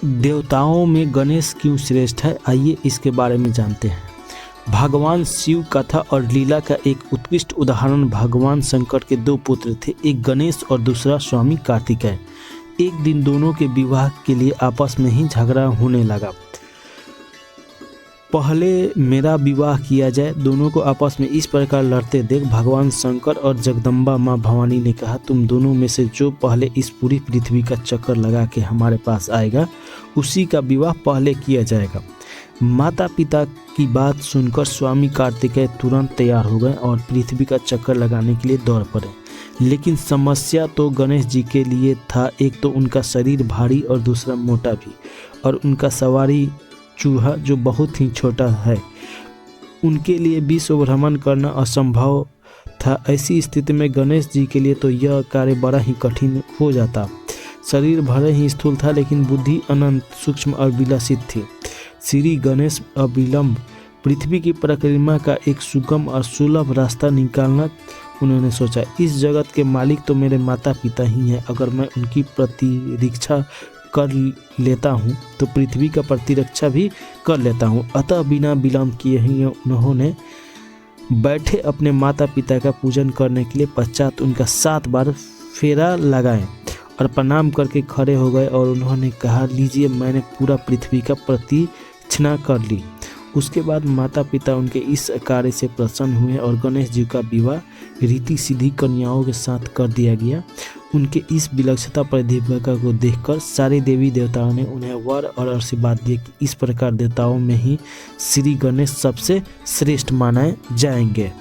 देवताओं में गणेश क्यों श्रेष्ठ है, आइए इसके बारे में जानते हैं। भगवान शिव कथा और लीला का एक उत्कृष्ट उदाहरण भगवान शंकर के दो पुत्र थे, एक गणेश और दूसरा स्वामी कार्तिकेय। एक दिन दोनों के विवाह के लिए आपस में ही झगड़ा होने लगा। पहले मेरा विवाह किया जाए, दोनों को आपस में इस प्रकार लड़ते देख भगवान शंकर और जगदम्बा माँ भवानी ने कहा, तुम दोनों में से जो पहले इस पूरी पृथ्वी का चक्कर लगा के हमारे पास आएगा उसी का विवाह पहले किया जाएगा। माता पिता की बात सुनकर स्वामी कार्तिकेय तुरंत तैयार हो गए और पृथ्वी का चक्कर लगाने के लिए दौड़ पड़े। लेकिन समस्या तो गणेश जी के लिए था, एक तो उनका शरीर भारी और दूसरा मोटा भी, और उनका सवारी चूहा जो बहुत ही छोटा है। उनके लिए विश्व भ्रमण करना असंभव था। ऐसी स्थिति में गणेश जी के लिए तो यह कार्य बड़ा ही कठिन हो जाता। शरीर भले ही स्थूल था लेकिन बुद्धि अनंत सूक्ष्म और विलासित थी। श्री गणेश अविलंब पृथ्वी की परिक्रमा का एक सुगम और सुलभ रास्ता निकालना उन्होंने सोचा। इस जगत के मालिक तो मेरे माता पिता ही हैं, अगर मैं उनकी प्रतिरक्षा कर लेता हूँ तो पृथ्वी का प्रतिरक्षा भी कर लेता हूँ। अतः बिना विलंब किए ही उन्होंने बैठे अपने माता पिता का पूजन करने के लिए पश्चात उनका 7 बार फेरा लगाए और प्रणाम करके खड़े हो गए और उन्होंने कहा, लीजिए मैंने पूरा पृथ्वी का प्रदक्षिणा कर ली। उसके बाद माता पिता उनके इस कार्य से प्रसन्न हुए और गणेश जी का विवाह रीति सीधी कन्याओं के साथ कर दिया गया। उनके इस विलक्षणता प्रतिभा को देखकर सारे देवी देवताओं ने उन्हें वर और आशीर्वाद दिए कि इस प्रकार देवताओं में ही श्री गणेश सबसे श्रेष्ठ माने जाएंगे।